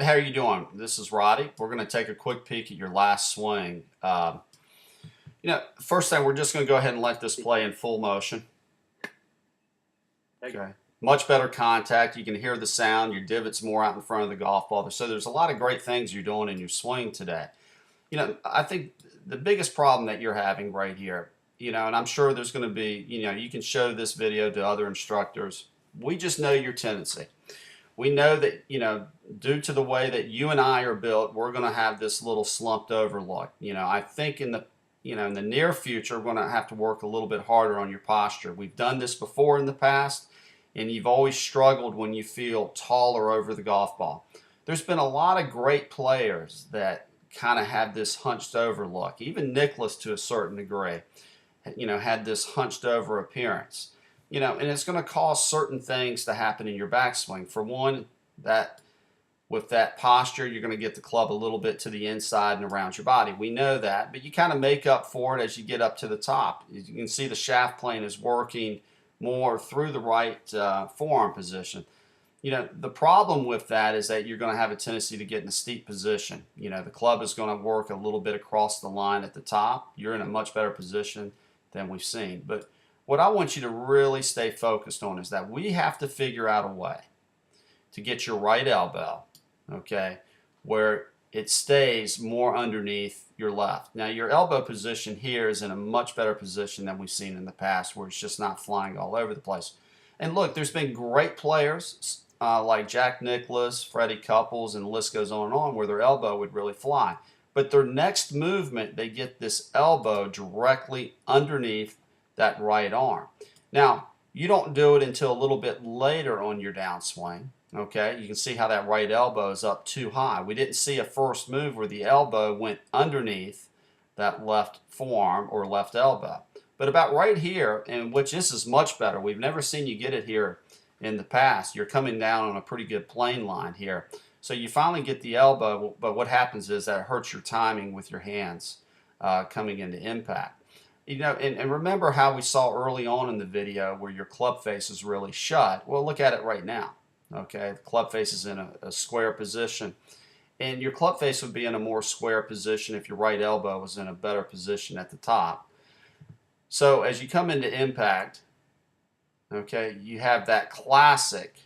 How are you doing? This is Roddy. We're going to take a quick peek at your last swing. First thing, we're just going to go ahead and let this play in full motion. Okay. Much better contact. You can hear the sound. Your divot's more out in front of the golf ball. So there's a lot of great things you're doing in your swing today. I think the biggest problem that you're having right here, and I'm sure there's going to be, you can show this video to other instructors. We just know your tendency. We know that, due to the way that you and I are built, we're going to have this little slumped over look. I think in the near future, we're going to have to work a little bit harder on your posture. We've done this before in the past, and you've always struggled when you feel taller over the golf ball. There's been a lot of great players that kind of have this hunched over look. Even Nicklaus, to a certain degree, had this hunched over appearance. And it's going to cause certain things to happen in your backswing. For one, that with that posture, you're going to get the club a little bit to the inside and around your body. We know that, but you kind of make up for it as you get up to the top. As you can see, the shaft plane is working more through the right forearm position. The problem with that is that you're going to have a tendency to get in a steep position. The club is going to work a little bit across the line at the top. You're in a much better position than we've seen. But what I want you to really stay focused on is that we have to figure out a way to get your right elbow, okay, where it stays more underneath your left. Now, your elbow position here is in a much better position than we've seen in the past, where it's just not flying all over the place. And look, there's been great players like Jack Nicklaus, Freddie Couples, and the list goes on and on, where their elbow would really fly. But their next movement, they get this elbow directly underneath that right arm. Now, you don't do it until a little bit later on your downswing. Okay, you can see how that right elbow is up too high. We didn't see a first move where the elbow went underneath that left forearm or left elbow. But about right here, in which this is much better, we've never seen you get it here in the past. You're coming down on a pretty good plane line here. So you finally get the elbow, but what happens is that it hurts your timing with your hands coming into impact. And remember how we saw early on in the video where your club face is really shut. Well, look at it right now. Okay, the club face is in a square position. And your club face would be in a more square position if your right elbow was in a better position at the top. So as you come into impact, okay, you have that classic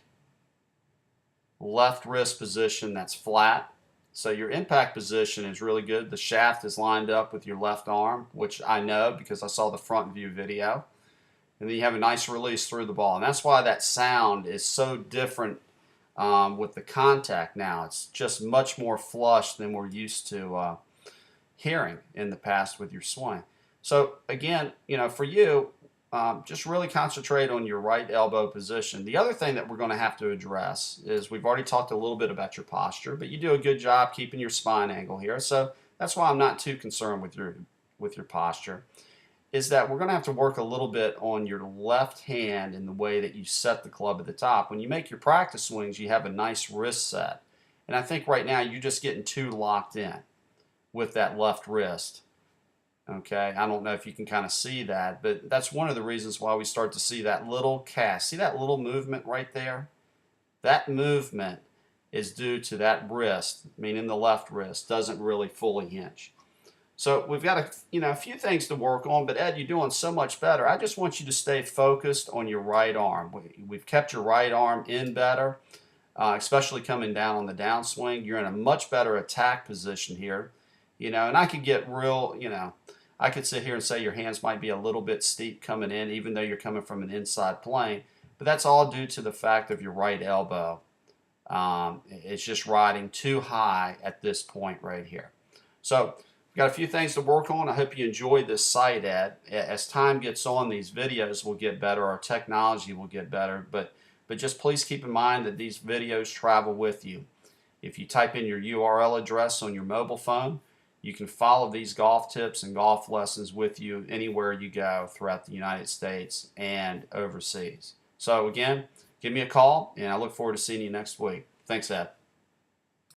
left wrist position that's flat. So your impact position is really good. The shaft is lined up with your left arm, which I know because I saw the front view video. And then you have a nice release through the ball. And that's why that sound is so different with the contact now. It's just much more flush than we're used to hearing in the past with your swing. So again, for you, just really concentrate on your right elbow position. The other thing that we're going to have to address is we've already talked a little bit about your posture, but you do a good job keeping your spine angle here. So that's why I'm not too concerned with your posture, is that we're going to have to work a little bit on your left hand in the way that you set the club at the top. When you make your practice swings, you have a nice wrist set. And I think right now you're just getting too locked in with that left wrist. Okay, I don't know if you can kind of see that, but that's one of the reasons why we start to see that little cast. See that little movement right there? That movement is due to that wrist, meaning the left wrist, doesn't really fully hinge. So we've got a few things to work on, but Ed, you're doing so much better. I just want you to stay focused on your right arm. We've kept your right arm in better, especially coming down on the downswing. You're in a much better attack position here. And I could get real, I could sit here and say your hands might be a little bit steep coming in, even though you're coming from an inside plane. But that's all due to the fact of your right elbow. It's just riding too high at this point right here. So we've got a few things to work on. I hope you enjoyed this site, Ed. As time gets on, these videos will get better. Our technology will get better. But just please keep in mind that these videos travel with you. If you type in your URL address on your mobile phone, you can follow these golf tips and golf lessons with you anywhere you go throughout the United States and overseas. So again, give me a call, and I look forward to seeing you next week. Thanks, Ed.